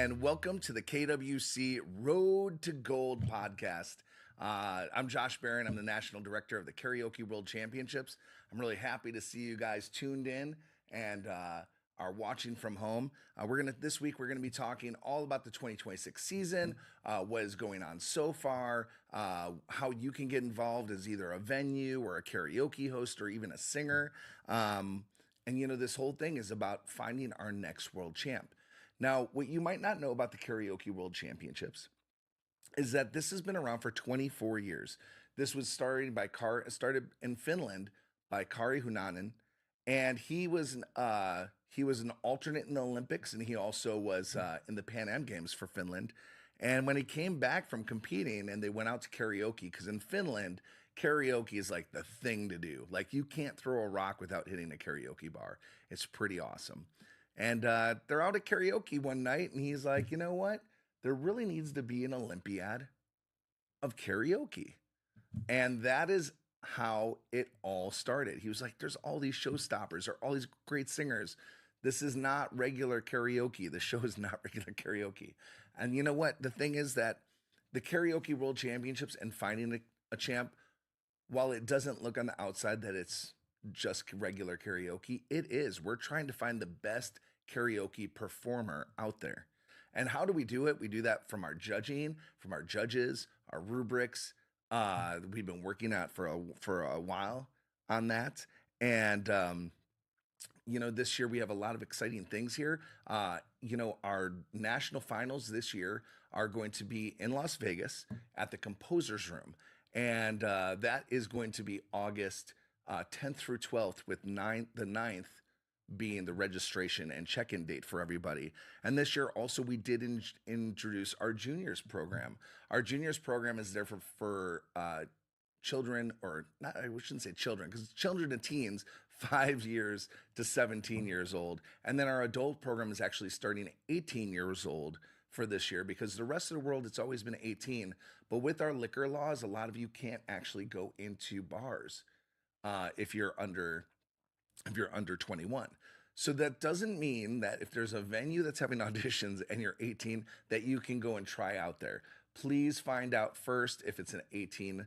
and welcome to the KWC Road to Gold podcast. I'm Josh Barron. I'm the National Director of the Karaoke World Championships. I'm really happy to see you guys tuned in and are watching from home. This week we're gonna be talking all about the 2026 season, what is going on so far, how you can get involved as either a venue or a karaoke host or even a singer. This whole thing is about finding our next world champ. Now, what you might not know about the Karaoke World Championships is that this has been around for 24 years. This was started in Finland by Kari Hunanen, and he was an alternate in the Olympics, and he also was in the Pan Am Games for Finland. And when he came back from competing, and they went out to karaoke, because in Finland, karaoke is like the thing to do. Like, you can't throw a rock without hitting a karaoke bar. It's pretty awesome. And they're out at karaoke one night, and he's like, you know what? There really needs to be an Olympiad of karaoke. And that is how it all started. He was like, there's all these showstoppers or all these great singers. This is not regular karaoke. The show is not regular karaoke. And you know what? The thing is that the Karaoke World Championships and finding a champ, while it doesn't look on the outside that it's just regular karaoke, it is. We're trying to find the best karaoke performer out there. And how do we do it? We do that from our judging, from our judges, our rubrics. We've been working out for a while on that. And this year we have a lot of exciting things here. Our national finals this year are going to be in Las Vegas at the Composers Room. And that is going to be August 10th through 12th, with the 9th being the registration and check-in date for everybody. And this year also we did introduce our juniors program. Our juniors program is there for children, or not, I shouldn't say children, because children and teens 5 years to 17 years old. And then our adult program is actually starting at 18 years old for this year, because the rest of the world, it's always been 18. But with our liquor laws, a lot of you can't actually go into bars if you're under 21. So that doesn't mean that if there's a venue that's having auditions and you're 18, that you can go and try out there. Please find out first if it's an 18,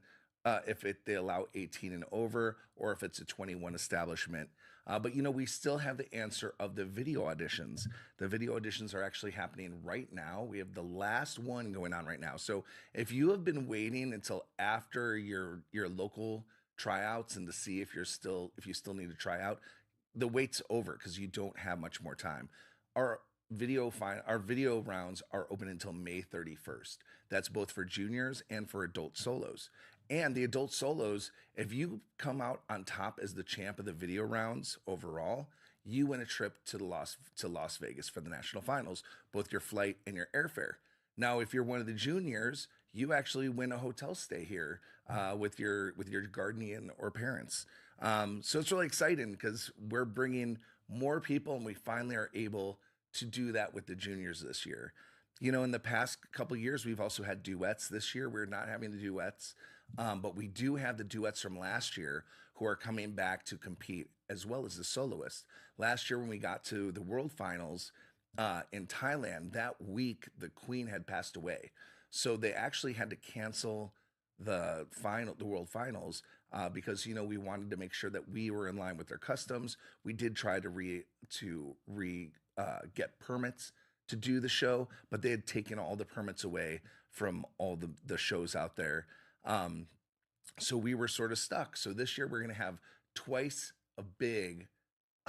they allow 18 and over, or if it's a 21 establishment. But we still have the answer of the video auditions. The video auditions are actually happening right now. We have the last one going on right now. So if you have been waiting until after your local tryouts and to see if you still need to try out, the wait's over, because you don't have much more time. Our video rounds are open until May 31st. That's both for juniors and for adult solos. And the adult solos, if you come out on top as the champ of the video rounds overall, you win a trip to Las Vegas for the national finals, both your flight and your airfare. Now, if you're one of the juniors, you actually win a hotel stay here with your guardian or parents. So it's really exciting, because we're bringing more people, and we finally are able to do that with the juniors this year. In the past couple of years, we've also had duets. This year, we're not having the duets, but we do have the duets from last year who are coming back to compete, as well as the soloists. Last year, when we got to the World Finals in Thailand, that week, the Queen had passed away. So they actually had to cancel the World Finals because we wanted to make sure that we were in line with their customs. We did try to get permits to do the show, but they had taken all the permits away from all the shows out there. So we were sort of stuck. So this year we're going to have twice a big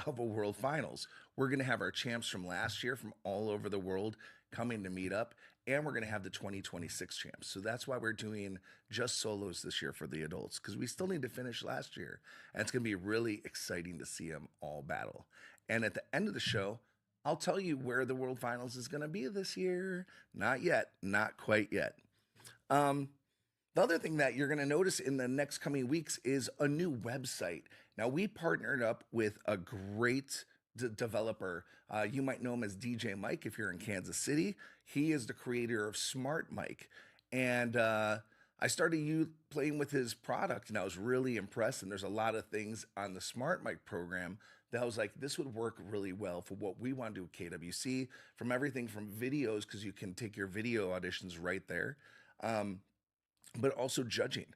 of a World Finals. We're going to have our champs from last year from all over the world coming to meet up, and we're going to have the 2026 champs. So that's why we're doing just solos this year for the adults, because we still need to finish last year, and it's going to be really exciting to see them all battle. And at the end of the show, I'll tell you where the World Finals is going to be this year. Not yet, not quite yet. The other thing that you're going to notice in the next coming weeks is a new website. Now, we partnered up with a great developer. You might know him as DJ Mike if you're in Kansas City. He is the creator of Smart Mike. And I I started playing with his product and I was really impressed. And there's a lot of things on the Smart Mic program that I was like, this would work really well for what we want to do at KWC, from everything from videos, because you can take your video auditions right there, um, but also judging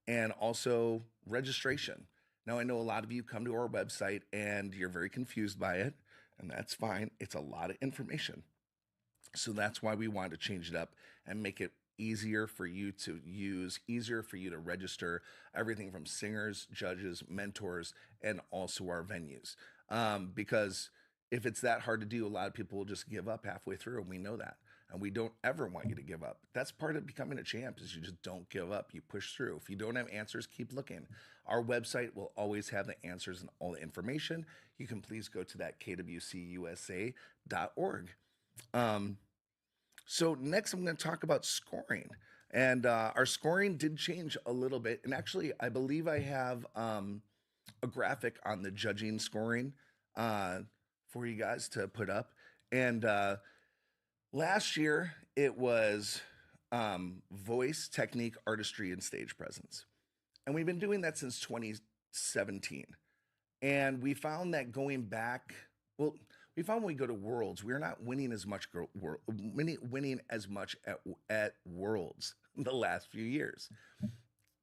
and also registration. Now, I know a lot of you come to our website and you're very confused by it, and that's fine. It's a lot of information. So that's why we wanted to change it up and make it easier for you to use, easier for you to register everything from singers, judges, mentors, and also our venues. Because if it's that hard to do, a lot of people will just give up halfway through, and we know that. And we don't ever want you to give up. That's part of becoming a champ, is you just don't give up. You push through. If you don't have answers, keep looking. Our website will always have the answers and all the information. You can please go to that kwcusa.org. Um, so next, I'm going to talk about scoring, and our scoring did change a little bit. And actually, I believe I have a graphic on the judging scoring uh, for you guys to put up. And last year, it was voice, technique, artistry, and stage presence, and we've been doing that since 2017. And we found that going back, well, we found when we go to Worlds, we're not winning as much, winning as much at Worlds the last few years.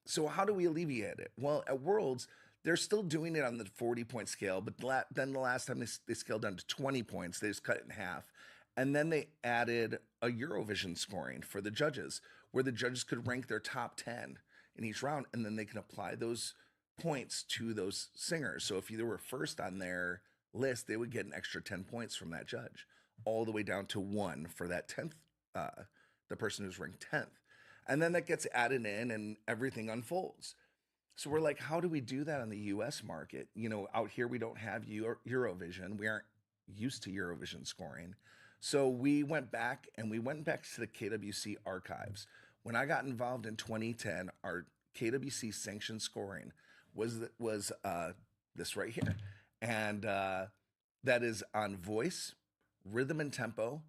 So how do we alleviate it? Well, at Worlds, they're still doing it on the 40-point scale, but then the last time they scaled down to 20 points, they just cut it in half. And then they added a Eurovision scoring for the judges, where the judges could rank their top 10 in each round, and then they can apply those points to those singers. So if you were first on their list, they would get an extra 10 points from that judge, all the way down to 1 for that 10th, the person who's ranked 10th. And then that gets added in and everything unfolds. So we're like, how do we do that on the US market? Out here, we don't have Eurovision. We aren't used to Eurovision scoring. So we went back to the KWC archives. When I got involved in 2010, our KWC sanctioned scoring was this right here. And that is on voice, rhythm and tempo,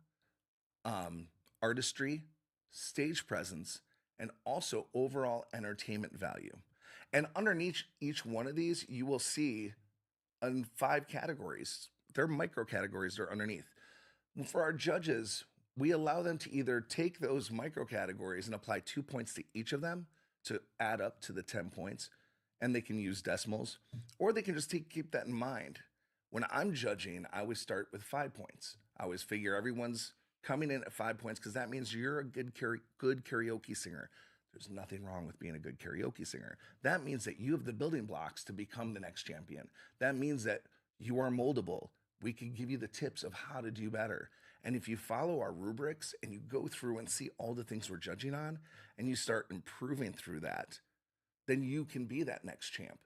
artistry, stage presence, and also overall entertainment value. And underneath each one of these, you will see in 5 categories. They're micro categories that are underneath. For our judges, we allow them to either take those micro categories and apply 2 points to each of them to add up to the 10 points, and they can use decimals, or they can just keep that in mind. When I'm judging, I always start with 5 points. I always figure everyone's coming in at 5 points, because that means you're a good karaoke singer. There's nothing wrong with being a good karaoke singer. That means that you have the building blocks to become the next champion. That means that you are moldable. We can give you the tips of how to do better. And if you follow our rubrics and you go through and see all the things we're judging on, and you start improving through that, then you can be that next champ.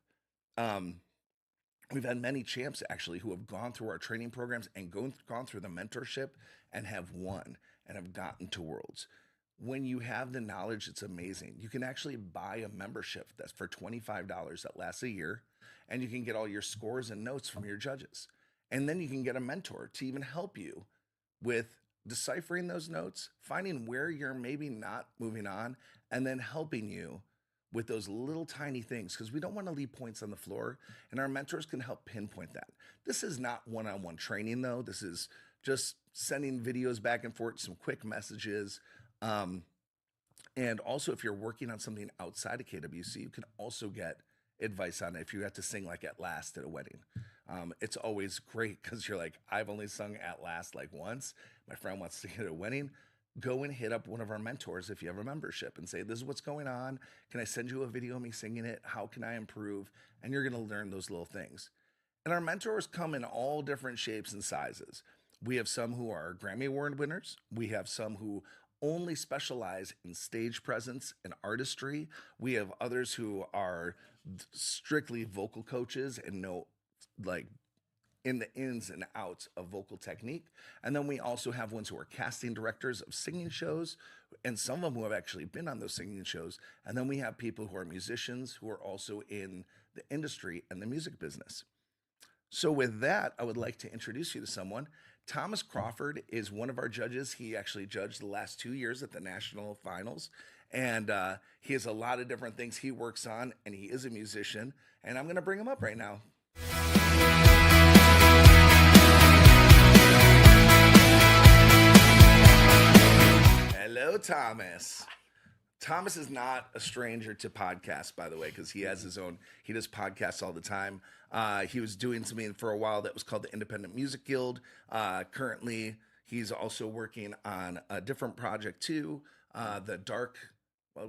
Um, we've had many champs actually who have gone through our training programs and gone through the mentorship and have won and have gotten to Worlds. When you have the knowledge, it's amazing. You can actually buy a membership that's for $25 that lasts a year, and you can get all your scores and notes from your judges. And then you can get a mentor to even help you with deciphering those notes, finding where you're maybe not moving on, and then helping you with those little tiny things, because we don't want to leave points on the floor, and our mentors can help pinpoint that. This is not one-on-one training, though. This is just sending videos back and forth, some quick messages. And also, if you're working on something outside of KWC, you can also get advice on it if you have to sing like At Last at a wedding. It's always great, because you're like, I've only sung At Last like once. My friend wants to sing at a wedding. Go and hit up one of our mentors if you have a membership and say, this is what's going on. Can I send you a video of me singing it? How can I improve? And you're going to learn those little things. And our mentors come in all different shapes and sizes. We have some who are Grammy Award winners. We have some who only specialize in stage presence and artistry. We have others who are strictly vocal coaches and know like in the ins and outs of vocal technique. And then we also have ones who are casting directors of singing shows, and some of them who have actually been on those singing shows. And then we have people who are musicians who are also in the industry and the music business. So with that, I would like to introduce you to someone. Thomas Crawford is one of our judges. He actually judged the last 2 years at the national finals, and he has a lot of different things he works on, and he is a musician. And I'm going to bring him up right now. Hello, Thomas. Thomas is not a stranger to podcasts, by the way, because he has his own. He does podcasts all the time. He was doing something for a while that was called the Independent Music Guild. Currently, he's also working on a different project too. What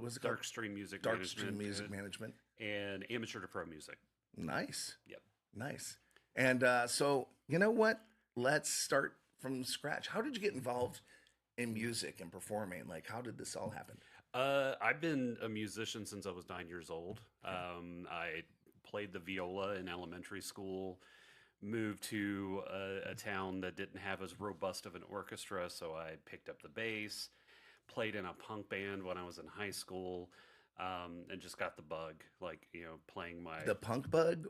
was it called? Darkstream Music Darkstream Music Management. And Amateur to Pro Music. Nice. Yep. Nice. And so, you know what? Let's start from scratch. How did you get involved in music and performing? Like, how did this all happen? I've been a musician since I was 9 years old. I played the viola in elementary school, moved to a town that didn't have as robust of an orchestra, so I picked up the bass, played in a punk band when I was in high school, and just got the bug, like, playing my... The punk bug?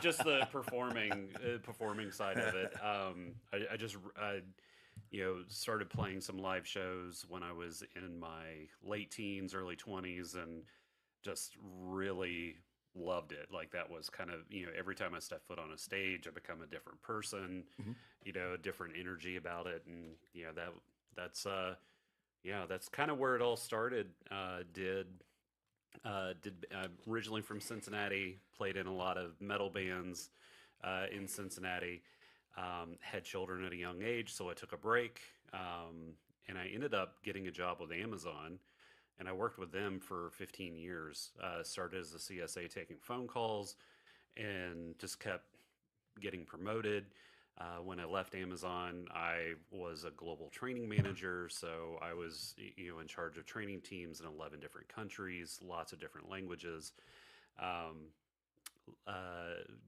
Just the performing side of it. I started playing some live shows when I was in my late teens, early 20s, and just really loved it. Like, that was kind of, every time I step foot on a stage, I become a different person, a different energy about it. And, that's kind of where it all started. Originally from Cincinnati, played in a lot of metal bands in Cincinnati. Had children at a young age, so I took a break, and I ended up getting a job with Amazon, and I worked with them for 15 years. Started as a CSA taking phone calls, and just kept getting promoted. When I left Amazon, I was a global training manager, so I was in charge of training teams in 11 different countries, lots of different languages.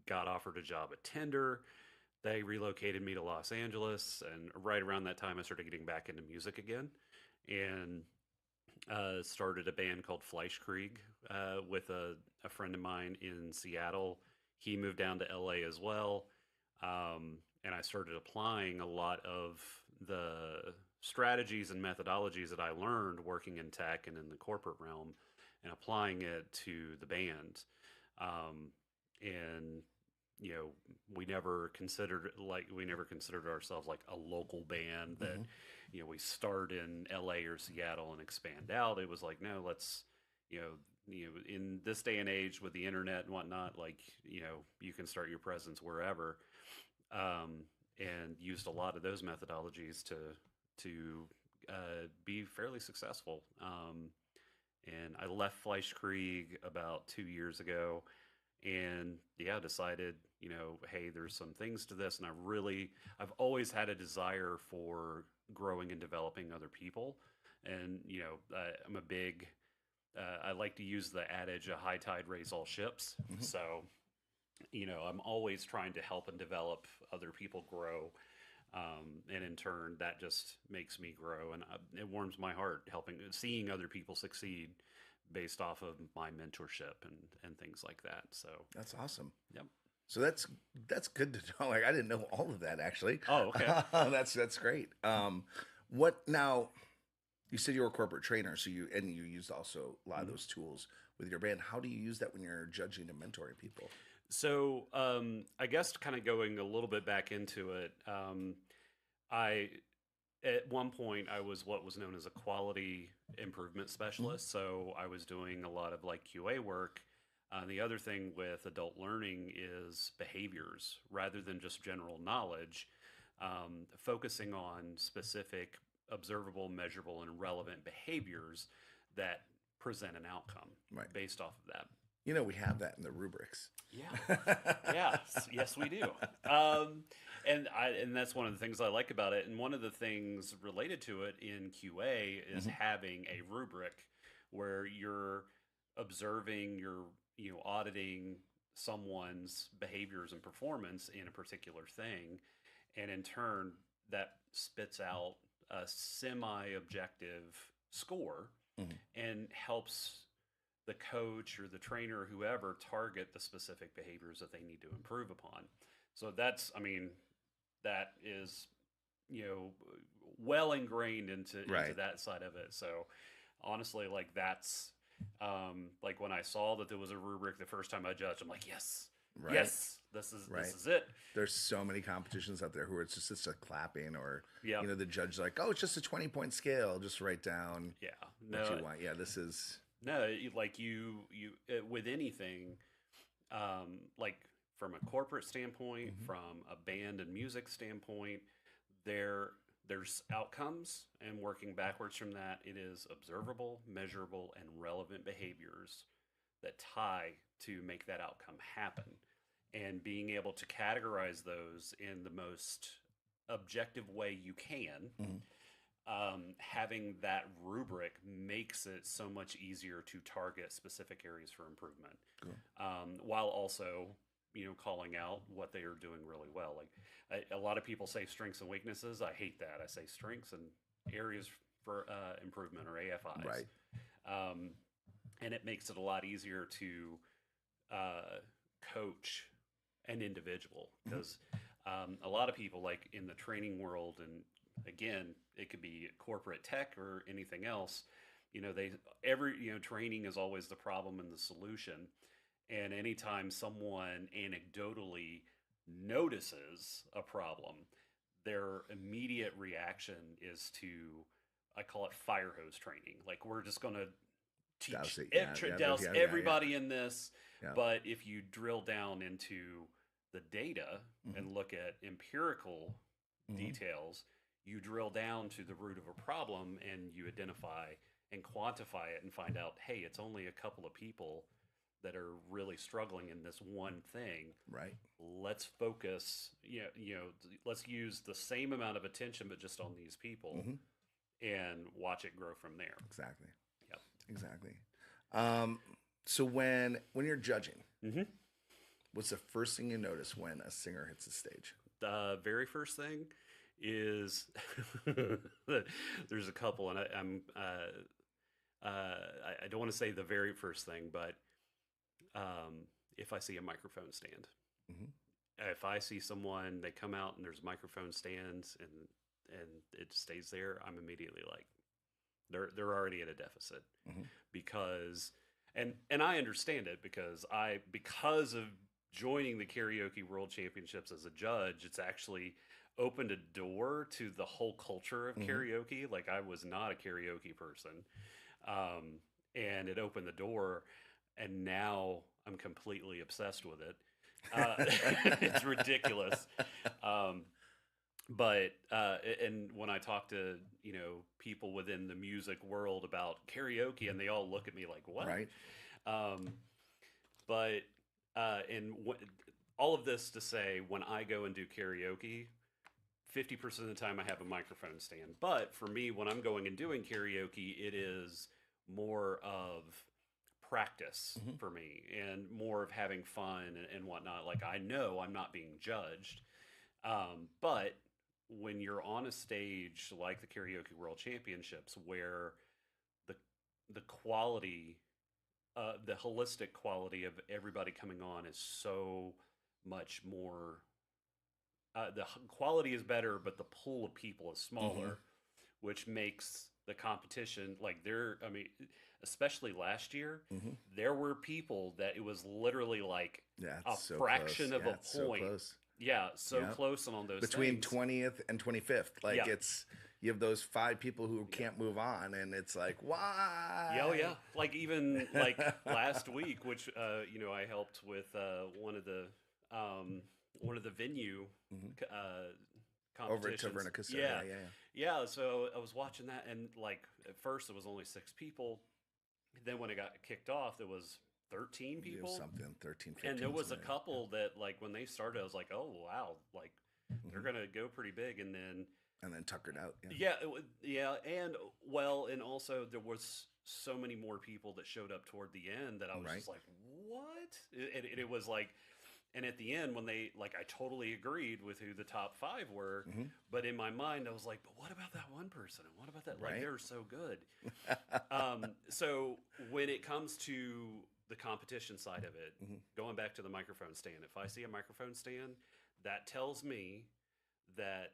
Got offered a job at Tinder. They relocated me to Los Angeles, and right around that time, I started getting back into music again, and started a band called Fleischkrieg with a friend of mine in Seattle. He moved down to LA as well, and I started applying a lot of the strategies and methodologies that I learned working in tech and in the corporate realm, and applying it to the band. And we never considered ourselves like a local band that, we start in LA or Seattle and expand out. It was like, no, let's, in this day and age with the internet and whatnot, like, you can start your presence wherever, and used a lot of those methodologies to be fairly successful. And I left Fleischkrieg about 2 years ago, and decided, hey, there's some things to this. And I've always had a desire for growing and developing other people. And, I'm a big, I like to use the adage, a high tide raise all ships. So, I'm always trying to help and develop other people grow. And in turn, that just makes me grow. And it warms my heart seeing other people succeed based off of my mentorship and things like that. So that's awesome. Yep. So that's good to know. Like, I didn't know all of that, actually. Oh, okay. That's great. What now? You said you were a corporate trainer, so you used also a lot of those tools with your band. How do you use that when you're judging and mentoring people? So I guess kind of going a little bit back into it, at one point, I was what was known as a quality improvement specialist. So I was doing a lot of like QA work. The other thing with adult learning is behaviors rather than just general knowledge, focusing on specific, observable, measurable, and relevant behaviors that present an outcome based off of that. We have that in the rubrics. Yeah. Yes, we do. And that's one of the things I like about it. And one of the things related to it in QA is having a rubric where you're observing, you're auditing someone's behaviors and performance in a particular thing, and in turn that spits out a semi-objective score and helps the coach or the trainer or whoever target the specific behaviors that they need to improve upon. So that is, well ingrained into that side of it. So honestly, like that's like when I saw that there was a rubric the first time I judged, I'm like, yes, Right. yes, this is it. There's so many competitions out there who it's just a clapping, or Yeah, the judge like, oh, it's just a 20-point scale. Just write down yeah, what no, you want. Yeah, this is no, like with anything, like from a corporate standpoint, from a band and music standpoint, there's outcomes, and working backwards from that, it is observable, measurable, and relevant behaviors that tie to make that outcome happen. And being able to categorize those in the most objective way you can, Mhm. having that rubric makes it so much easier to target specific areas for improvement, Cool. while also calling out what they are doing really well. Like a lot of people say strengths and weaknesses. I hate that. I say strengths and areas for improvement, or AFIs. Right. Um, and it makes it a lot easier to coach an individual, because a lot of people, like in the training world, and again, it could be corporate tech or anything else, training is always the problem and the solution. And anytime someone anecdotally notices a problem, their immediate reaction is to, I call it fire hose training. Like, we're just going to Douse teach, it. Yeah, douse yeah. everybody in this. Yeah. But if you drill down into the data and look at empirical details, you drill down to the root of a problem, and you identify and quantify it and find out, hey, it's only a couple of people that are really struggling in this one thing. Right. Let's focus, let's use the same amount of attention, but just on these people, and watch it grow from there. Exactly. Yep. Exactly. So when you're judging, what's the first thing you notice when a singer hits the stage? The very first thing is there's a couple, and I don't want to say the very first thing, but if I see a microphone stand, if I see someone, they come out and there's microphone stands and it stays there, I'm immediately like, they're already at a deficit, because and I understand it, because of joining the Karaoke World Championships as a judge, it's actually opened a door to the whole culture of karaoke. Like, I was not a karaoke person, and it opened the door, and now I'm completely obsessed with it. It's ridiculous. But and when I talk to people within the music world about karaoke, and they all look at me like, what? Right. But all of this to say, when I go and do karaoke, 50% of the time I have a microphone stand. But for me, when I'm going and doing karaoke, it is more of practice for me, and more of having fun and whatnot. Like, I know I'm not being judged, but when you're on a stage like the Karaoke World Championships, where the quality, the holistic quality of everybody coming on is so much more, the quality is better, but the pool of people is smaller, which makes the competition, like, especially last year, there were people that it was literally like a fraction of a point. So close. Yeah, close on those between things. 20th and 25th. Like, you have those 5 people who can't move on, and it's like, why? Oh yeah, like even like last week, which I helped with one of the venue competitions over at Taverna. Yeah. So I was watching that, and like at first it was only 6 people. Then when it got kicked off, there was 13 people. Something 13, 15. And there was a couple that, like, when they started, I was like, oh wow, like they're gonna go pretty big, and then tuckered out. And also there was so many more people that showed up toward the end that I was just like, what? And it was like, and at the end, when they, like, I totally agreed with who the top 5 were, but in my mind I was like, but what about that one person, and what about that? Like, they're so good. So when it comes to the competition side of it, going back to the microphone stand, if I see a microphone stand, that tells me that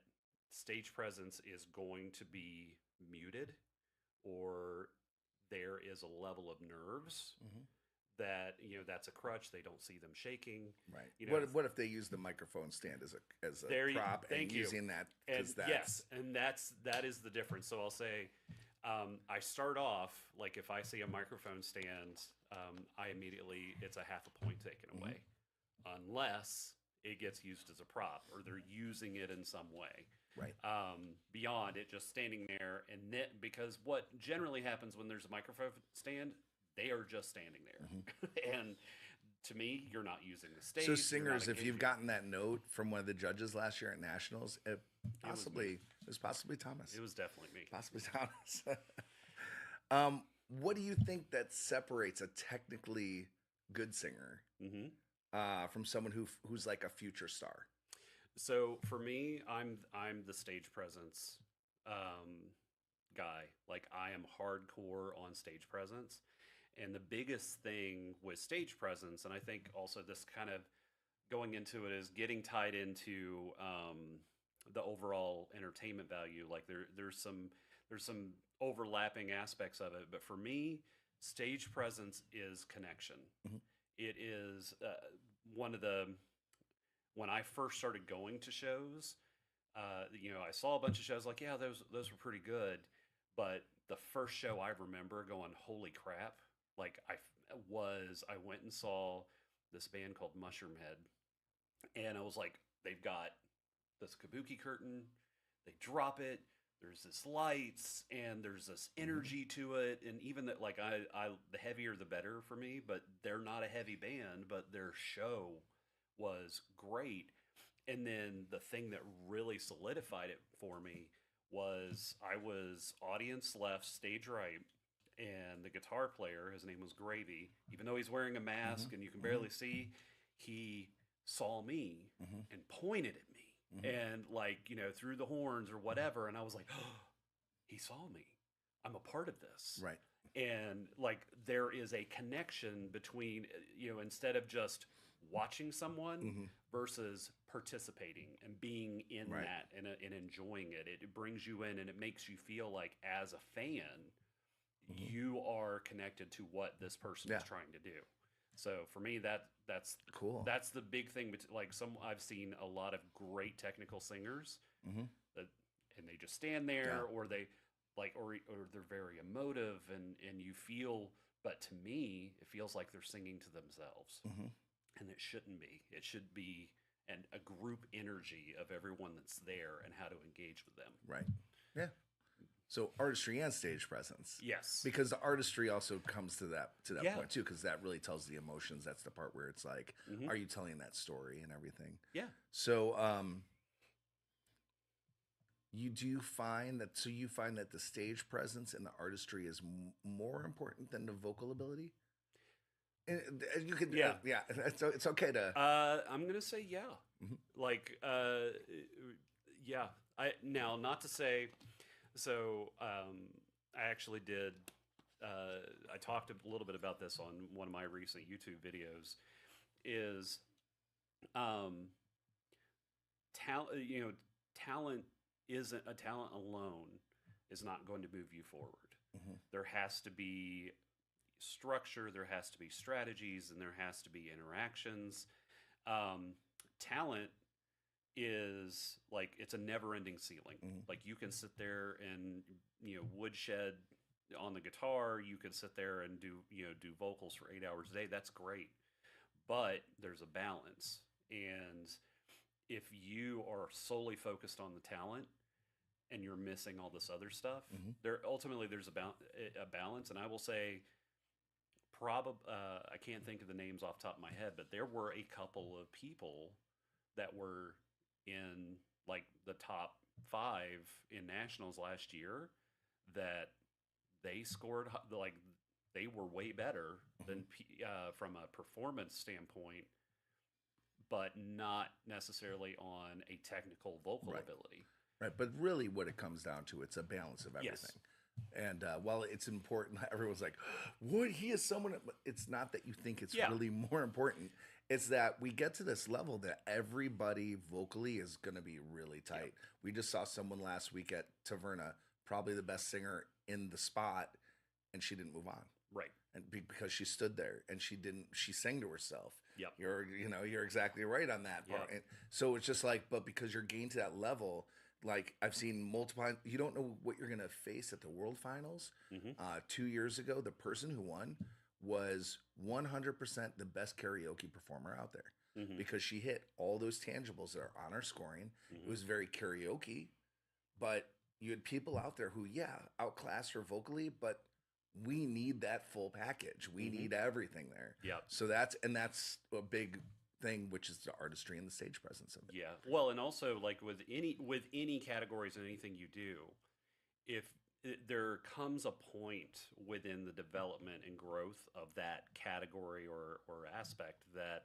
stage presence is going to be muted, or there is a level of nerves Hmm. that, that's a crutch. They don't see them shaking. Right. You know, What if they use the microphone stand as a there. prop and Thank you. using that And because that's yes, and that is the difference. So I'll say, I start off like if I see a microphone stand, I immediately it's a half a point taken Mhm. away, unless it gets used as a prop or they're using it in some way. right. Beyond it just standing there, and then because what generally happens when there's a microphone stand, they are just standing Mhm. there, and to me, you're not using the stage. So you're not singers, if you've engaging. gotten that note from one of the judges last year at nationals, It was possibly Thomas, it was definitely me. possibly Thomas. What do you think that separates a technically good singer Hmm. from someone who's like a future star? So for me, I'm the stage presence guy. Like I am hardcore on stage presence, and the biggest thing with stage presence, and I think also this kind of going into it is getting tied into the overall entertainment value. Like there's some overlapping aspects of it, but for me, stage presence is connection. Mhm. It is one of the when I first started going to shows, I saw a bunch of shows like, yeah, those were pretty good, but the first show I remember going, holy crap! Like I went and saw this band called Mushroom Head, and I was like, they've got this kabuki curtain, they drop it. There's this lights and there's this Mhm. energy to it, and even that like I the heavier the better for me. But they're not a heavy band, but their show was great. And then the thing that really solidified it for me was I was audience left, stage right, and the guitar player, his name was Gravy, even though he's wearing a Mhm. mask and you can Mhm. barely see, he saw me Mhm. and pointed at me Mhm. and like, through the horns or whatever. And I was like, oh, he saw me. I'm a part of this. Right. And like there is a connection between, instead of just watching someone Hmm. versus participating and being in Right. that and enjoying it. It brings you in and it makes you feel like as a fan, Hmm. you are connected to what this person Yeah. is trying to do. So for me, that's Cool. that's the big thing. Like I've seen a lot of great technical singers Hmm. that, and they just stand Yeah. there, or they like, or they're very emotive, and you feel. But to me, it feels like they're singing to themselves, Hmm. and it shouldn't be. It should be a group energy of everyone that's there and how to engage with them. Right. Yeah. So artistry and stage presence, Yes. because the artistry also comes to that Yeah. point too, because that really tells the emotions. That's the part where it's like, Hmm. are you telling that story and everything? Yeah. So, you find that the stage presence and the artistry is more important than the vocal ability. And you could, Yeah. yeah. It's okay to. I'm gonna say yeah. Mhm. Like, yeah. I now not to say. So, I actually did. I talked a little bit about this on one of my recent YouTube videos. Is um, talent? Talent isn't a talent alone is not going to move you forward. Mhm. There has to be structure. There has to be strategies, and there has to be interactions. Um, Talent is like it's a never-ending ceiling. Mhm. Like you can sit there and woodshed on the guitar. You can sit there and do vocals for 8 hours a day. That's great, but there's a balance. And if you are solely focused on the talent and you're missing all this other stuff, Mhm. there's a balance. And I will say probably I can't think of the names off the top of my head, but there were a couple of people that were in like the top 5 in nationals last year that they scored like they were way better than Mhm. from a performance standpoint, but not necessarily on a technical vocal Right. ability. Right. But really, what it comes down to, it's a balance of Yes. everything. And while it's important, everyone's like, "What? He is someone." But it's not that you think it's Yeah. really more important. It's that we get to this level that everybody vocally is going to be really tight. We just saw someone last week at Taverna, probably the best singer in the spot, and she didn't move on. Right. And because she stood there and she sang to herself. Yep. You're exactly right on that part. Yep. And so it's just like, but because you're getting to that level, like I've seen multiple, you don't know what you're going to face at the world finals. 2 years ago, the person who won was 100% the best karaoke performer out there because she hit all those tangibles that are on her scoring. It was very karaoke, but you had people out there who, outclassed her vocally, but we need that full package. We need everything there. Yep. So that's a big thing, which is the artistry and the stage presence of it. Yeah. Well, and also like with any categories and anything you do, if there comes a point within the development and growth of that category or aspect that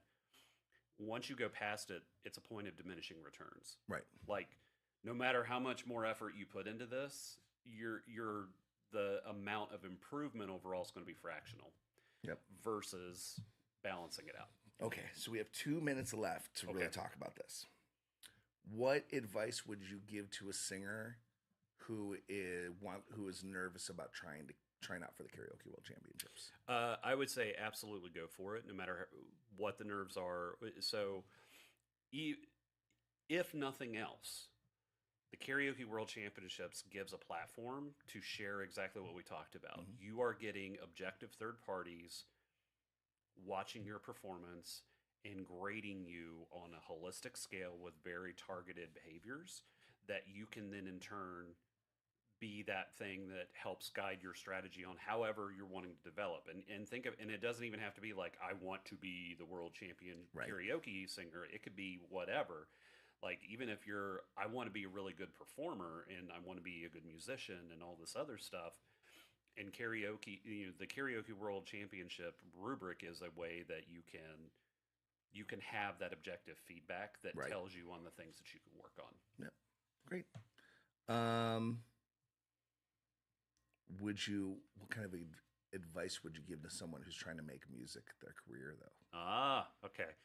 once you go past it, it's a point of diminishing returns. Right. Like no matter how much more effort you put into this, the amount of improvement overall is going to be fractional. Yep. Versus balancing it out. Okay, so we have 2 minutes left to really talk about this. What advice would you give to a singer who is nervous about trying out for the Karaoke World Championships? I would say absolutely go for it, no matter what the nerves are. So, if nothing else, the Karaoke World Championships gives a platform to share exactly what we talked about. You are getting objective third parties watching your performance and grading you on a holistic scale with very targeted behaviors that you can then in turn be that thing that helps guide your strategy on however you're wanting to develop. And think of, and it doesn't even have to be like, I want to be the world champion karaoke singer. It could be whatever. Like, even if I want to be a really good performer and I want to be a good musician and all this other stuff, and karaoke, the Karaoke World Championship rubric is a way that you can have that objective feedback that tells you on the things that you can work on. Yeah, great. What kind of advice would you give to someone who's trying to make music their career, though? Okay.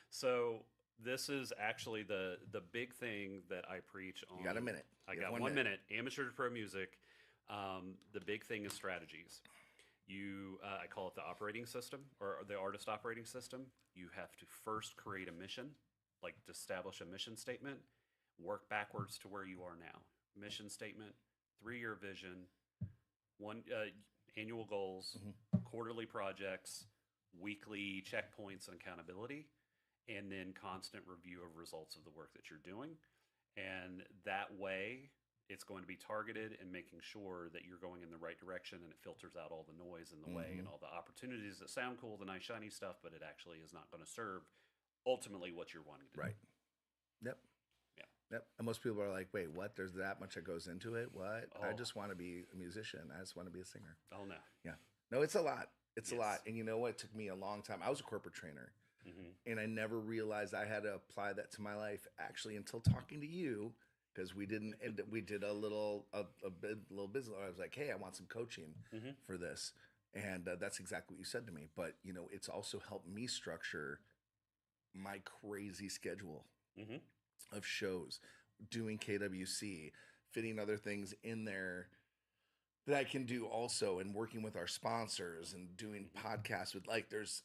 So this is actually the big thing that I preach on. You got a minute. I got 1 minute. Amateur to pro music. The big thing is strategies. I call it the operating system or the artist operating system. You have to first create a mission, like to establish a mission statement, work backwards to where you are now. Mission statement, 3-year vision, annual goals, quarterly projects, weekly checkpoints and accountability, and then constant review of results of the work that you're doing. And that way, it's going to be targeted and making sure that you're going in the right direction and it filters out all the noise in the way and all the opportunities that sound cool, the nice shiny stuff, but it actually is not going to serve ultimately what you're wanting to do. Right. Yep. Yeah. Yep. And most people are like, wait, what? There's that much that goes into it? What? Oh. I just want to be a musician. I just want to be a singer. Oh, no. Yeah. No, it's a lot. It's a lot. And you know what? It took me a long time. I was a corporate trainer. And I never realized I had to apply that to my life actually until talking to you, because we did a little business. I was like, hey, I want some coaching for this. And that's exactly what you said to me. But, it's also helped me structure my crazy schedule of shows, doing KWC, fitting other things in there that I can do also, and working with our sponsors and doing podcasts with, like, there's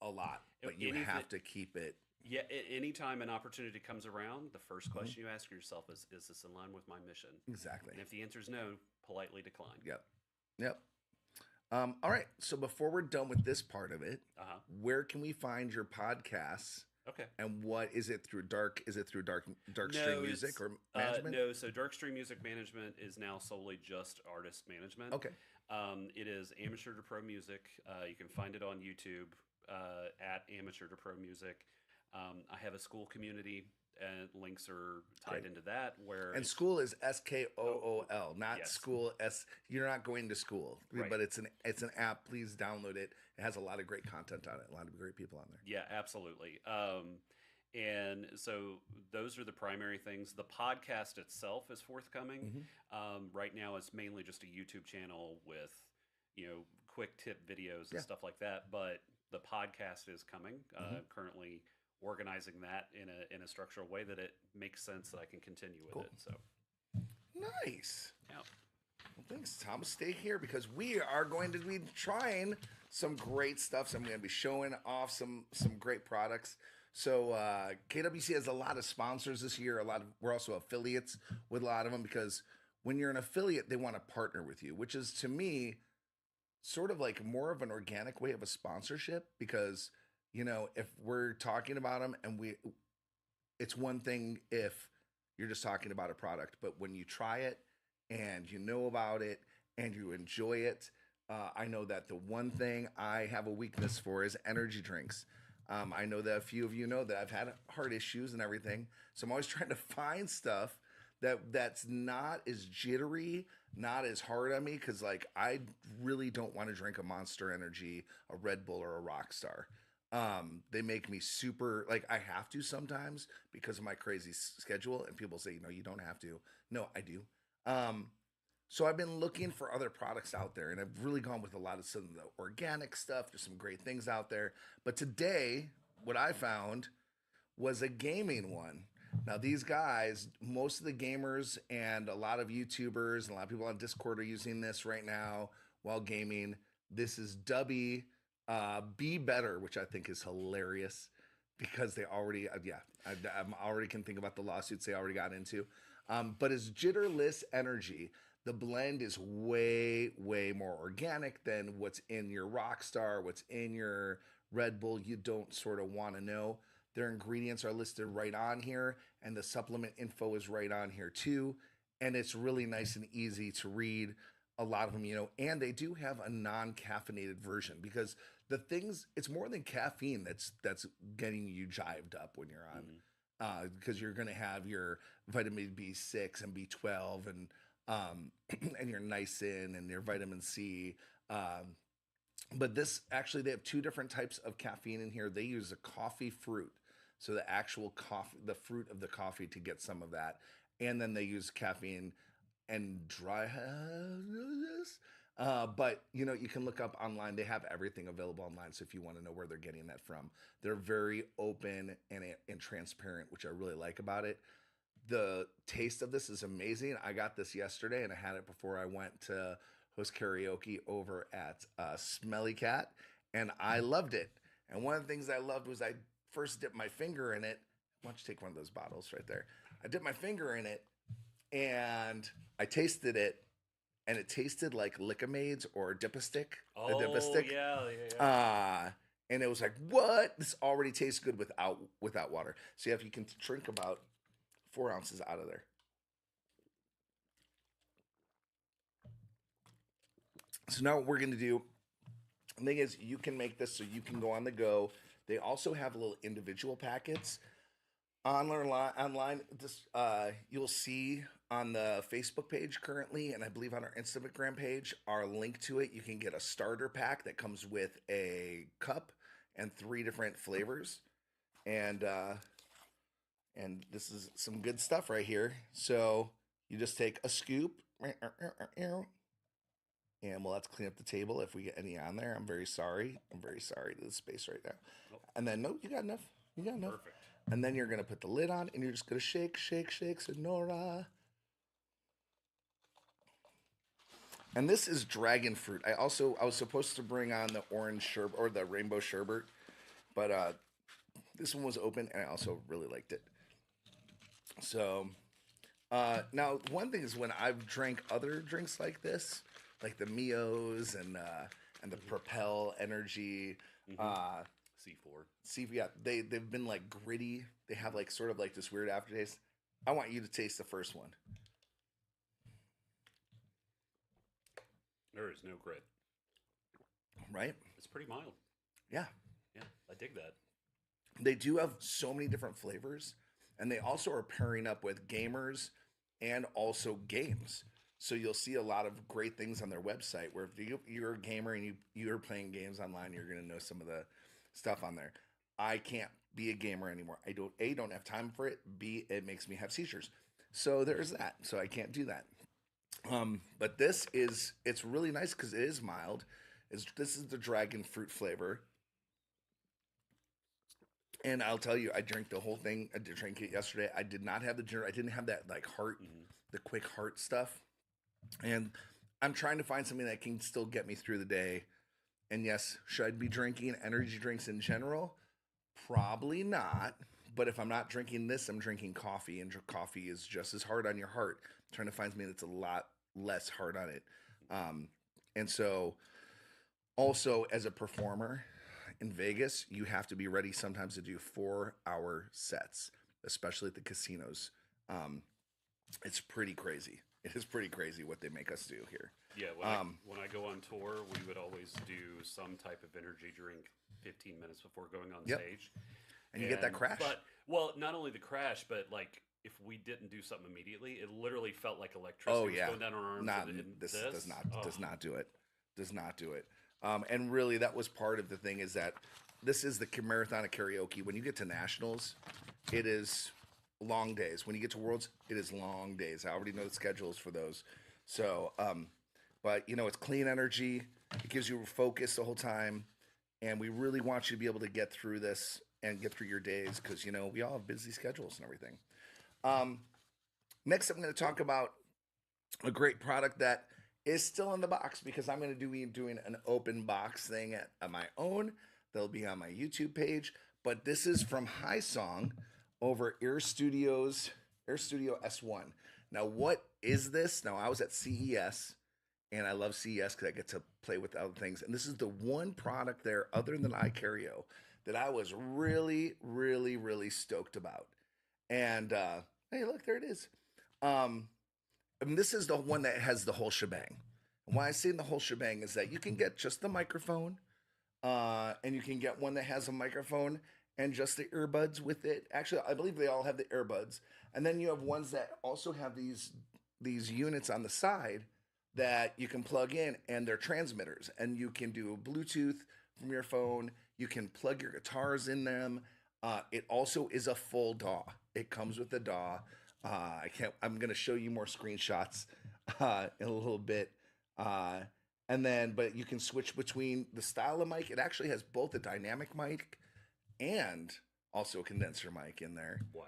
a lot, but you have to keep it. Yeah, anytime an opportunity comes around, the first question you ask yourself is this in line with my mission? Exactly. And if the answer is no, politely decline. Yep. All right. So before we're done with this part of it, where can we find your podcasts? Okay. And what is it through Darkstream Music or management? No, so Darkstream Music Management is now solely just artist management. Okay. It is Amateur to Pro Music. You can find it on YouTube at Amateur to Pro Music. I have a school community, and links are tied into that. And school is SKOOL, not school S. You're not going to school, but it's an app. Please download it. It has a lot of great content on it. A lot of great people on there. Yeah, absolutely. And so those are the primary things. The podcast itself is forthcoming. Right now, it's mainly just a YouTube channel with quick tip videos and stuff like that. But the podcast is coming. Currently organizing that in a structural way that it makes sense that I can continue with it. So nice. Yeah. Well, Thanks, Tom. Stay here because we are going to be trying some great stuff. So I'm going to be showing off some great products. So KWC has a lot of sponsors this year. We're also affiliates with a lot of them because when you're an affiliate, they want to partner with you, which is to me sort of like more of an organic way of a sponsorship because if we're talking about them and it's one thing if you're just talking about a product, but when you try it and you know about it and you enjoy it, I know that the one thing I have a weakness for is energy drinks. I know that a few of you know that I've had heart issues and everything, so I'm always trying to find stuff that's not as jittery, not as hard on me, because like I really don't want to drink a Monster Energy, a Red Bull, or a Rockstar. They make me super like I have to sometimes because of my crazy schedule, and people say, you don't have to. No, I do. Um, so I've been looking for other products out there, and I've really gone with a lot of some of the organic stuff. There's some great things out there, but today, what I found was a gaming one. Now, these guys, most of the gamers and a lot of YouTubers and a lot of people on Discord are using this right now while gaming. This is Dubby Be Better, which I think is hilarious because they already, I'm already can think about the lawsuits they already got into. But it's Jitterless Energy. The blend is way, way more organic than what's in your Rockstar, what's in your Red Bull. You don't sort of want to know. Their ingredients are listed right on here, and the supplement info is right on here too. And it's really nice and easy to read. A lot of them, and they do have a non-caffeinated version because it's more than caffeine that's getting you jived up when you're on, because you're going to have your vitamin B6 and B12 and your niacin and your vitamin C. But this actually, they have two different types of caffeine in here. They use a coffee fruit. So the actual coffee, the fruit of the coffee to get some of that. And then they use caffeine and dry. But you can look up online. They have everything available online. So if you want to know where they're getting that from, they're very open and transparent, which I really like about it. The taste of this is amazing. I got this yesterday and I had it before I went to host karaoke over at Smelly Cat, and I loved it. And one of the things I loved was I first dipped my finger in it. Why don't you take one of those bottles right there? I dipped my finger in it and I tasted it, and it tasted like Lickamaids or Dip-a-Stick. Oh, Dip-a-Stick. yeah. And it was like, what? This already tastes good without water. So you can drink about 4 ounces out of there. So now what we're going to do, the thing is, you can make this so you can go on the go. They also have little individual packets online. This you'll see on the Facebook page currently, and I believe on our Instagram page, our link to it. You can get a starter pack that comes with a cup and 3 different flavors, and this is some good stuff right here. So you just take a scoop. And we'll have to clean up the table if we get any on there. I'm very sorry to the space right now. Nope. And then, no, you got enough. Perfect. And then you're going to put the lid on, and you're just going to shake, Sonora. And this is dragon fruit. I was supposed to bring on the orange sherbet or the rainbow sherbet, but this one was open, and I also really liked it. So now, one thing is when I've drank other drinks like this, like the Mios and the Propel Energy, C4. Yeah, they've been like gritty. They have like sort of like this weird aftertaste. I want you to taste the first one. There is no grit. Right? It's pretty mild. Yeah. Yeah, I dig that. They do have so many different flavors, and they also are pairing up with gamers and also games. So you'll see a lot of great things on their website where if you're a gamer and you're playing games online, you're going to know some of the stuff on there. I can't be a gamer anymore. I don't have time for it. B, it makes me have seizures. So there's that. So I can't do that. But it's really nice because it is mild. This is the dragon fruit flavor. And I'll tell you, I drank the whole thing. I did drink it yesterday. I did not have I didn't have that like heart, the quick heart stuff. And I'm trying to find something that can still get me through the day. And yes, should I be drinking energy drinks in general? Probably not. But if I'm not drinking this, I'm drinking coffee, and coffee is just as hard on your heart. I'm trying to find something that's a lot less hard on it. Um, and so, also as a performer in Vegas, you have to be ready sometimes to do 4-hour sets, especially at the casinos. Um, it's pretty crazy. It is pretty crazy what they make us do here. Yeah, Um, when I go on tour, we would always do some type of energy drink 15 minutes before going on yep. stage. And you get that crash. But well, not only the crash, but like if we didn't do something immediately, it literally felt like electricity Oh was yeah, going down our arms. not and this does not oh, does not do it, does not do it. And really, that was part of the thing is that this is the marathon of karaoke. When you get to nationals, it is long days. When you get to worlds, it is long days. I already know the schedules for those. So, but you know, it's clean energy. It gives you focus the whole time, and we really want you to be able to get through this and get through your days because you know we all have busy schedules and everything. Um, Next, I'm going to talk about a great product that is still in the box because I'm going to be doing an open box thing at my own. They'll be on my YouTube page, but this is from High Song over Air Studio S1. Now, what is this? Now, I was at CES, and I love CES because I get to play with other things. And this is the one product there, other than iCario, that I was really, really, really stoked about. And hey, look, there it is. And this is the one that has the whole shebang. And why I say the whole shebang is that you can get just the microphone, and you can get one that has a microphone and just the earbuds with it. Actually, I believe they all have the earbuds. And then you have ones that also have these units on the side that you can plug in, and they're transmitters. And you can do Bluetooth from your phone. You can plug your guitars in them. It also is a full DAW. It comes with a DAW. I'm going to show you more screenshots in a little bit. But you can switch between the style of mic. It actually has both a dynamic mic and also a condenser mic in there. wow.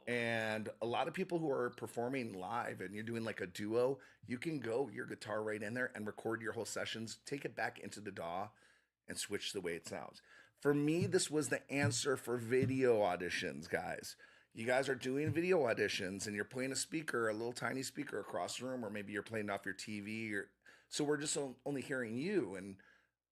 And a lot of people who are performing live and you're doing like a duo, you can go your guitar right in there and record your whole sessions, take it back into the DAW and switch the way it sounds. For me, this was the answer for video auditions, guys. You guys are doing video auditions and you're playing a little tiny speaker across the room, or maybe you're playing off your TV. So we're just only hearing you, and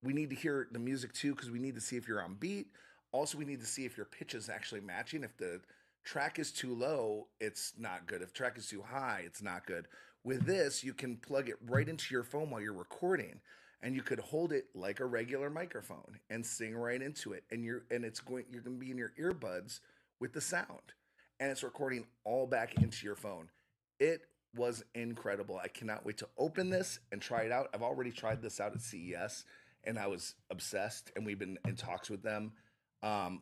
we need to hear the music too because we need to see if you're on beat. Also, we need to see if your pitch is actually matching. If the track is too low, it's not good. If the track is too high, it's not good. With this, you can plug it right into your phone while you're recording, and you could hold it like a regular microphone and sing right into it. And you're going to be in your earbuds with the sound, and it's recording all back into your phone. It was incredible. I cannot wait to open this and try it out. I've already tried this out at CES, and I was obsessed, and we've been in talks with them.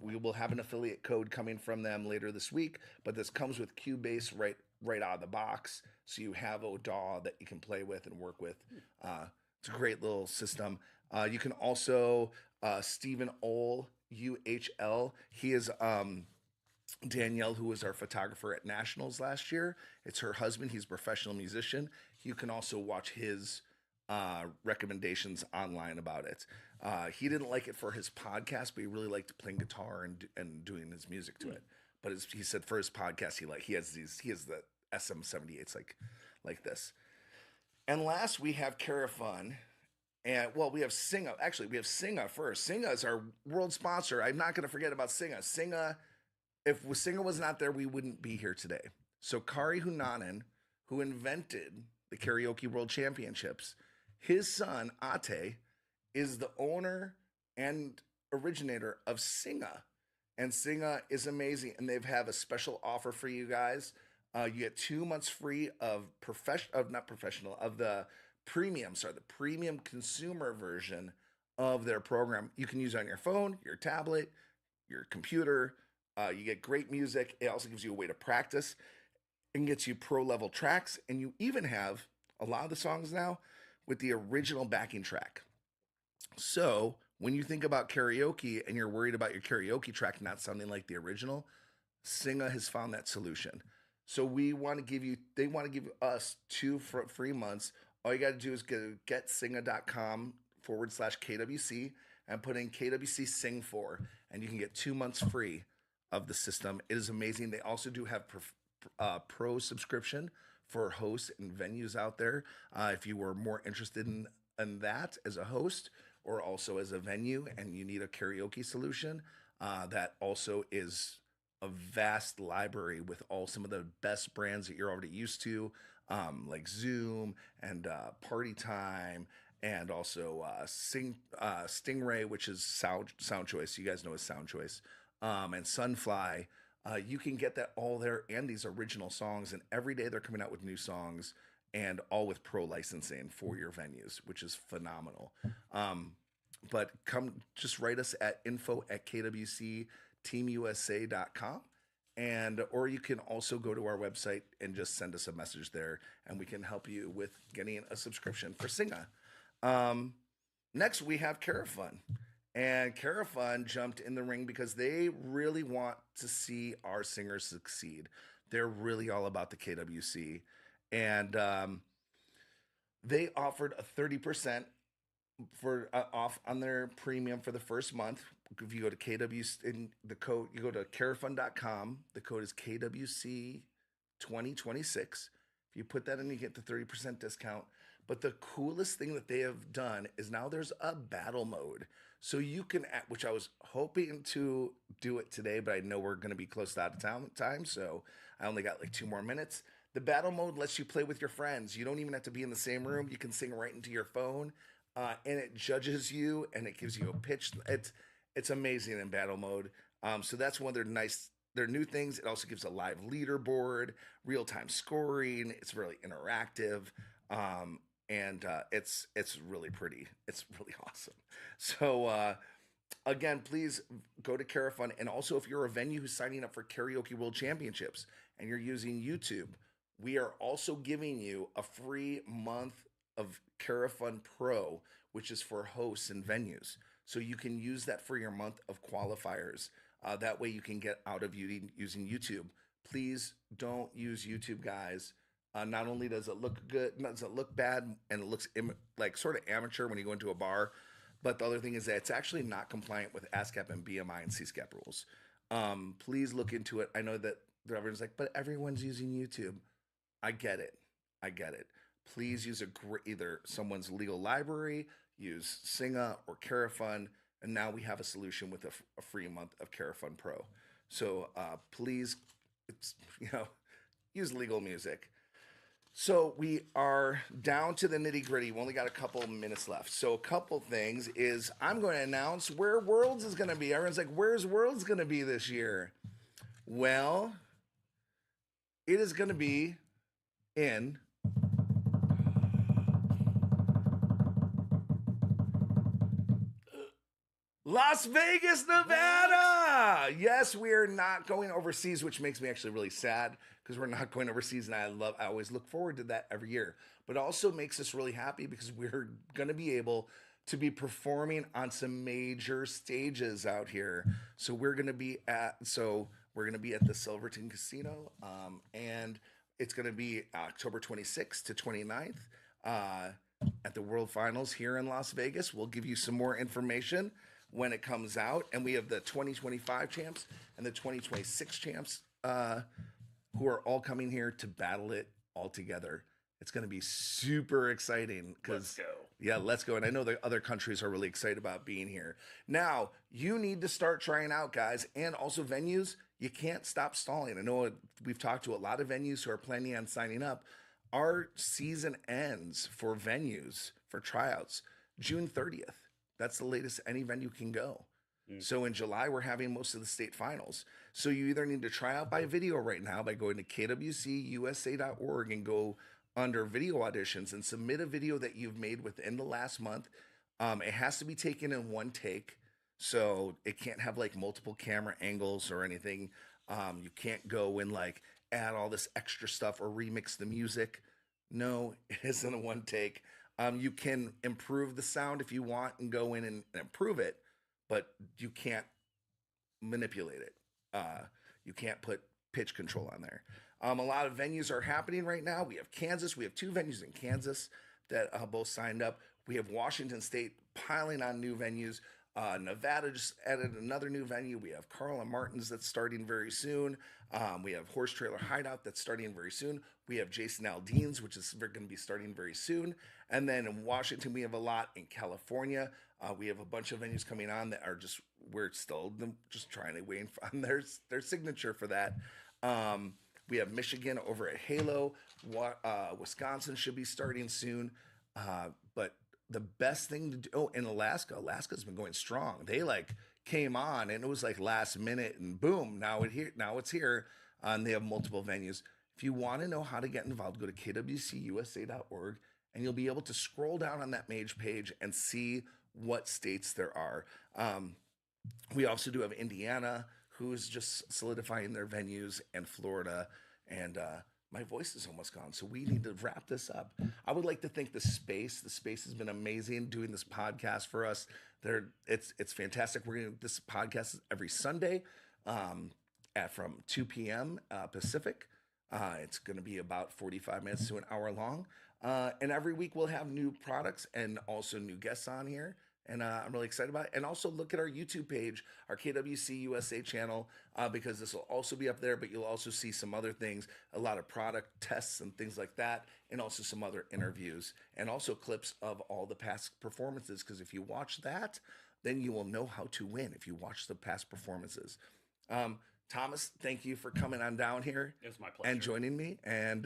We will have an affiliate code coming from them later this week, but this comes with Cubase right out of the box, so you have a DAW that you can play with and work with. It's a great little system. You can also Stephen Ohl, UHL. He is Danielle, who was our photographer at Nationals last year. It's her husband. He's a professional musician. You can also watch his recommendations online about it. He didn't like it for his podcast, but he really liked playing guitar and doing his music to it. But he said for his podcast, he has the SM78s like this. And last we have Carafun. And well, we have Singa. Actually, we have Singa first. Singa is our world sponsor. I'm not going to forget about Singa. If Singa was not there, we wouldn't be here today. So Kari Hunanen, who invented the Karaoke World Championships, his son Ate is the owner and originator of Singa. And Singa is amazing. And they have a special offer for you guys. You get 2 months free of the premium consumer version of their program. You can use it on your phone, your tablet, your computer. You get great music. It also gives you a way to practice and gets you pro level tracks. And you even have a lot of the songs now with the original backing track. So when you think about karaoke and you're worried about your karaoke track not sounding like the original, Singa has found that solution. So they want to give us 2 free months All you got to do is go to getsinga.com/KWC and put in KWC Sing 4, and you can get 2 months free of the system. It is amazing. They also do have pro subscription for hosts and venues out there. If you were more interested in that as a host or also as a venue and you need a karaoke solution, that also is a vast library with all some of the best brands that you're already used to, like Zoom and Party Time, and also Stingray, which is Sound Choice. You guys know as Sound Choice, and Sunfly. You can get that all there and these original songs. And every day they're coming out with new songs and all with pro licensing for your venues, which is phenomenal. But come just write us at info@kwcteamusa.com. And or you can also go to our website and just send us a message there, and we can help you with getting a subscription for Singa. Next, we have Carafun. And Carafun jumped in the ring because they really want to see our singers succeed. They're really all about the KWC. And they offered a 30% for off on their premium for the first month. If you go to KWC, in the code, you go to carafun.com. The code is KWC 2026. If you put that in, you get the 30% discount. But the coolest thing that they have done is now there's a battle mode. So you can, which I was hoping to do it today, but I know we're going to be close to out of time. So I only got like 2 more minutes. The battle mode lets you play with your friends. You don't even have to be in the same room. You can sing right into your phone, and it judges you and it gives you a pitch. It's amazing in battle mode. So that's one of their new things. It also gives a live leaderboard, real-time scoring. It's really interactive. And it's really pretty. It's really awesome. So again, please go to Carafun. And also, if you're a venue who's signing up for Karaoke World Championships and you're using YouTube, we are also giving you a free month of Carafun Pro, which is for hosts and venues. So you can use that for your month of qualifiers. That way you can get out of using YouTube. Please don't use YouTube, guys. Not only does it look good, does it look bad, and it looks like sort of amateur when you go into a bar, but the other thing is that it's actually not compliant with ASCAP and BMI and CSCAP rules. Please look into it. I know that everyone's like, but everyone's using YouTube. I get it. Please use either someone's legal library, use Singa or Carafun, and now we have a solution with a free month of Carafun Pro. So please, use legal music. So we are down to the nitty gritty. We only got a couple minutes left. So a couple things is I'm going to announce where Worlds is going to be. Everyone's like, where's Worlds going to be this year? Well, it is going to be in Las Vegas, Nevada. Yes, we are not going overseas, which makes me actually really sad because we're not going overseas, and I always look forward to that every year. But it also makes us really happy because we're going to be able to be performing on some major stages out here. So we're going to be at the Silverton Casino, and it's going to be October 26th to 29th at the World Finals here in Las Vegas. We'll give you some more information when it comes out, and we have the 2025 champs and the 2026 champs who are all coming here to battle it all together. It's going to be super exciting. Let's go. Yeah, let's go. And I know the other countries are really excited about being here. Now, you need to start trying out, guys, and also venues. You can't stop stalling. I know we've talked to a lot of venues who are planning on signing up. Our season ends for venues, for tryouts, June 30th. That's the latest any venue can go. So in July, we're having most of the state finals. So you either need to try out by video right now by going to KWCUSA.org and go under video auditions and submit a video that you've made within the last month. It has to be taken in one take. So it can't have like multiple camera angles or anything. You can't go and like add all this extra stuff or remix the music. No, it isn't a one take. You can improve the sound if you want and go in and improve it, but you can't manipulate it. You can't put pitch control on there. A lot of venues are happening right now. We have Kansas. We have 2 venues in Kansas that both signed up. We have Washington State piling on new venues. Nevada just added another new venue. We have Carl and Martin's that's starting very soon. We have Horse Trailer Hideout that's starting very soon. We have Jason Aldean's, which is going to be starting very soon. And then in Washington, we have a lot. In California, we have a bunch of venues coming on that are just, we're still just trying to wait on their signature for that. We have Michigan over at Halo. Wisconsin should be starting soon. But the best thing to do, in Alaska's been going strong. They like came on and it was like last minute and boom, now it's here. And they have multiple venues. If you want to know how to get involved, go to kwcusa.org and you'll be able to scroll down on that page and see what states there are. We also do have Indiana, who's just solidifying their venues, and Florida. And my voice is almost gone, so we need to wrap this up. I would like to thank the space. The space has been amazing doing this podcast for us. It's fantastic. We're doing this podcast every Sunday from 2 p.m. Pacific. It's going to be about 45 minutes to an hour long. And every week we'll have new products and also new guests on here. And I'm really excited about it. And also look at our YouTube page, our KWCUSA channel, because this will also be up there, but you'll also see some other things, a lot of product tests and things like that, and also some other interviews, and also clips of all the past performances, because if you watch that, then you will know how to win if you watch the past performances. Thomas, thank you for coming on down here. It was my pleasure. And joining me. And,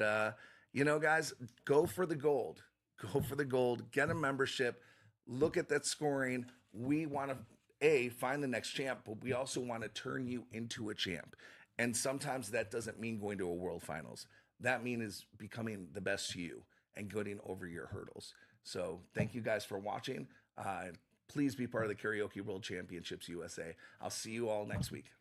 guys, go for the gold. Go for the gold. Get a membership. Look at that scoring. We want to, find the next champ, but we also want to turn you into a champ. And sometimes that doesn't mean going to a world finals. That means becoming the best you and getting over your hurdles. So thank you guys for watching. Please be part of the Karaoke World Championships USA. I'll see you all next week.